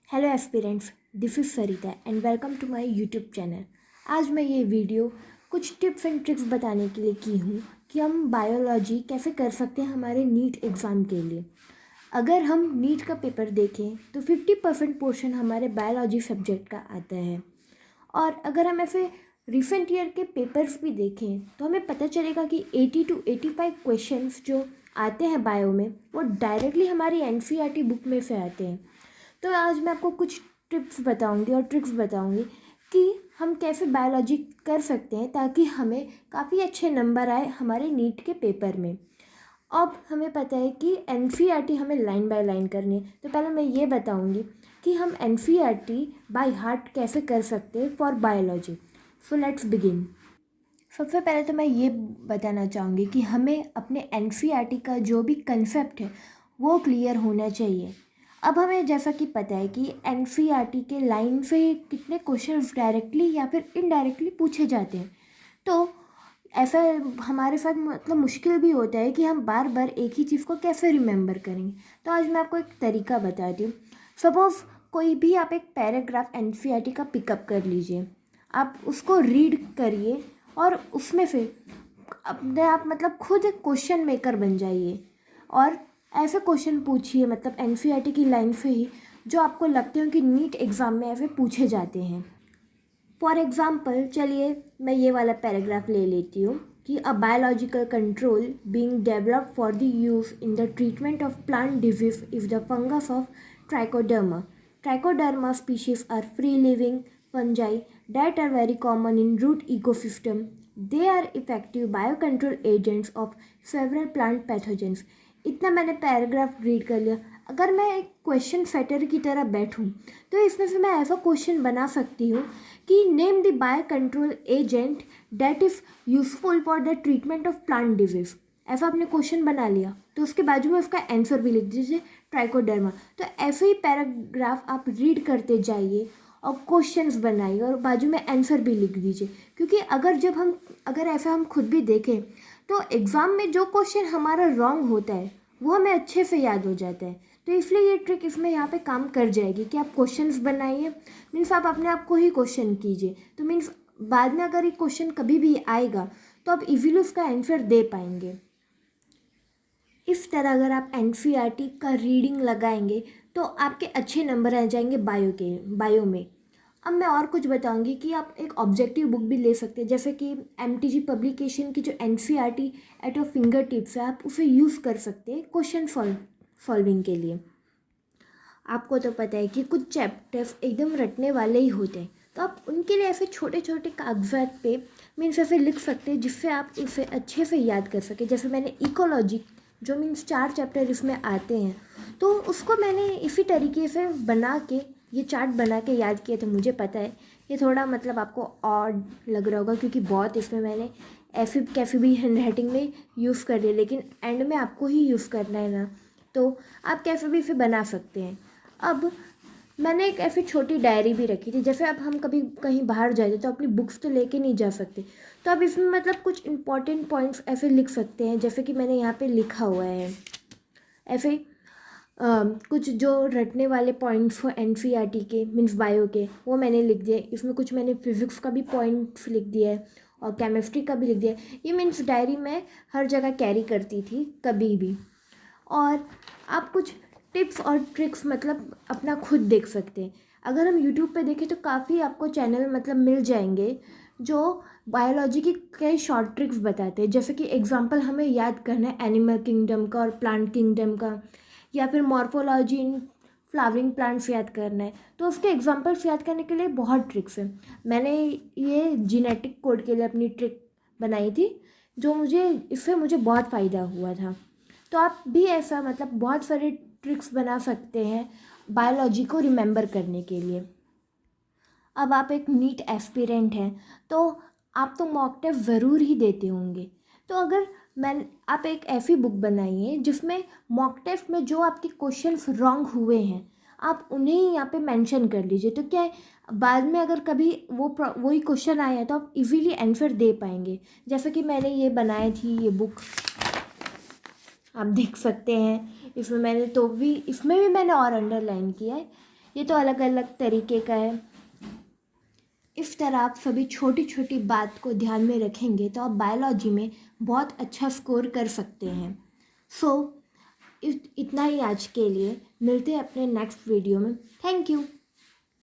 Hello aspirants, this is Sarita and welcome to my YouTube channel. आज मैं ये video कुछ टिप्स एंड ट्रिक्स बताने के लिए की हूँ कि हम बायोलॉजी कैसे कर सकते हैं हमारे नीट एग्ज़ाम के लिए। अगर हम नीट का पेपर देखें तो 50% पोर्शन हमारे बायोलॉजी सब्जेक्ट का आता है। और अगर हम ऐसे रिसेंट ईयर के पेपर्स भी देखें तो हमें पता चलेगा कि 80 to 85 क्वेश्चंस जो आते हैं बायो में वो डायरेक्टली हमारी एनसीईआरटी बुक में से आते हैं। तो आज मैं आपको कुछ टिप्स बताऊंगी और ट्रिक्स बताऊंगी कि हम कैसे बायोलॉजी कर सकते हैं ताकि हमें काफ़ी अच्छे नंबर आए हमारे नीट के पेपर में। अब हमें पता है कि एनसीईआरटी हमें लाइन बाय लाइन करनी है, तो पहले मैं ये बताऊंगी कि हम एनसीईआरटी बाय हार्ट कैसे कर सकते हैं for biology. So let's begin. सबसे पहले तो मैं ये बताना चाहूँगी कि हमें अपने एनसीईआरटी का जो भी कंसेप्ट है वो क्लियर होना चाहिए। अब हमें जैसा कि पता है कि एनसीईआरटी के लाइन से कितने क्वेश्चंस डायरेक्टली या फिर इनडायरेक्टली पूछे जाते हैं, तो ऐसा हमारे साथ मतलब मुश्किल भी होता है कि हम बार बार एक ही चीज़ को कैसे रिमेंबर करेंगे। तो आज मैं आपको एक तरीका बताती हूँ। सपोज़ कोई भी आप एक पैराग्राफ एनसीईआरटी का पिकअप कर लीजिए, आप उसको रीड करिए और उसमें से अपने आप मतलब खुद क्वेश्चन मेकर बन जाइए और ऐसे क्वेश्चन पूछिए, मतलब एनसीईआरटी की लाइन से ही, जो आपको लगते हो कि नीट एग्ज़ाम में ऐसे पूछे जाते हैं। फॉर एग्ज़ाम्पल चलिए मैं ये वाला पैराग्राफ ले लेती हूँ कि a biological control being developed for the use in the treatment of plant disease is the fungus of trichoderma. Trichoderma species are free-living fungi that are very common in root ecosystem. They are effective biocontrol agents of several plant pathogens. इतना मैंने paragraph read कर लिया। अगर मैं एक question shutter की तरह बैठूं तो इसमें से मैं ऐसा क्वेश्चन बना सकती हूँ कि name the biocontrol agent that is useful for the treatment of plant disease. ऐसा आपने क्वेश्चन बना लिया तो उसके बाजू में उसका आंसर भी लिख दीजिए, ट्राइकोडर्मा। तो ऐसे ही पैराग्राफ आप रीड करते जाइए और क्वेश्चंस बनाइए और बाजू में आंसर भी लिख दीजिए, क्योंकि अगर ऐसा हम खुद भी देखें तो एग्ज़ाम में जो क्वेश्चन हमारा रॉन्ग होता है वो हमें अच्छे से याद हो जाता है। तो इसलिए ये ट्रिक इसमें यहाँ पे काम कर जाएगी कि आप क्वेश्चंस बनाइए, मीन्स आप अपने आप को ही क्वेश्चन कीजिए, तो मीन्स बाद में अगर ये क्वेश्चन कभी भी आएगा तो आप इजीली उसका आंसर दे पाएंगे। इस तरह अगर आप एनसीईआरटी का रीडिंग लगाएंगे तो आपके अच्छे नंबर आ जाएंगे बायो में। अब मैं और कुछ बताऊंगी कि आप एक ऑब्जेक्टिव बुक भी ले सकते हैं, जैसे कि एमटीजी पब्लिकेशन की जो NCERT at your finger tips है, आप उसे यूज़ कर सकते हैं क्वेश्चन सॉल्विंग के लिए। आपको तो पता है कि कुछ चैप्टर्स एकदम रटने वाले ही होते हैं, तो आप उनके लिए ऐसे छोटे छोटे कागजात पे मीन्स ऐसे लिख सकते हैं जिससे आप उसे अच्छे से याद कर सकें। जैसे मैंने इकोलॉजी जो मीन्स 4 चैप्टर इसमें आते हैं, तो उसको मैंने इसी तरीके से बना के ये चार्ट बना के याद किया। तो मुझे पता है ये थोड़ा मतलब आपको ऑड लग रहा होगा क्योंकि बहुत इसमें मैंने ऐसे कैसे भी हैंड राइटिंग में यूज़ कर लिया, लेकिन एंड में आपको ही यूज़ करना है ना, तो आप कैसे भी इसे बना सकते हैं। अब मैंने एक ऐसी छोटी डायरी भी रखी थी, जैसे अब हम कभी कहीं बाहर जाते तो अपनी बुक्स तो लेके नहीं जा सकते, तो आप इसमें मतलब कुछ इंपॉर्टेंट पॉइंट्स ऐसे लिख सकते हैं, जैसे कि मैंने यहाँ पे लिखा हुआ है ऐसे कुछ जो रटने वाले पॉइंट्स हो एनसीईआरटी के मीन्स बायो के, वो मैंने लिख दिया। इसमें कुछ मैंने फिज़िक्स का भी पॉइंट्स लिख दिया है और केमिस्ट्री का भी लिख दिया है। ये मीन्स डायरी में हर जगह कैरी करती थी कभी भी। और आप कुछ टिप्स और ट्रिक्स मतलब अपना खुद देख सकते हैं। अगर हम यूट्यूब पे देखें तो काफ़ी आपको चैनल मतलब मिल जाएंगे जो बायोलॉजी की कई शॉर्ट ट्रिक्स बताते हैं, जैसे कि एग्जांपल हमें याद करना है एनिमल किंगडम का और प्लांट किंगडम का, या फिर मॉर्फोलॉजी इन फ्लावरिंग प्लांट्स याद करना है, तो उसके एग्जांपल्स याद करने के लिए बहुत ट्रिक्स हैं। मैंने ये जीनेटिक कोड के लिए अपनी ट्रिक बनाई थी, जो मुझे बहुत फ़ायदा हुआ था। तो आप भी ऐसा मतलब बहुत सारे ट्रिक्स बना सकते हैं बायोलॉजी को रिमेंबर करने के लिए। अब आप एक नीट एस्पिरेंट हैं तो आप तो मॉक टेस्ट ज़रूर ही देते होंगे, तो अगर आप एक ऐसी बुक बनाइए जिसमें मॉक टेस्ट में जो आपके क्वेश्चंस रॉन्ग हुए हैं आप उन्हें ही यहाँ पे मेंशन कर लीजिए। तो क्या है, बाद में अगर कभी वही क्वेश्चन आया तो आप इजीली आंसर दे पाएंगे। जैसे कि मैंने ये बनाई थी ये बुक, आप देख सकते हैं इसमें भी मैंने और अंडरलाइन किया है ये तो अलग अलग तरीके का है। इस तरह आप सभी छोटी छोटी बात को ध्यान में रखेंगे तो आप बायोलॉजी में बहुत अच्छा स्कोर कर सकते हैं। सो इतना ही आज के लिए, मिलते हैं अपने नेक्स्ट वीडियो में। Thank you.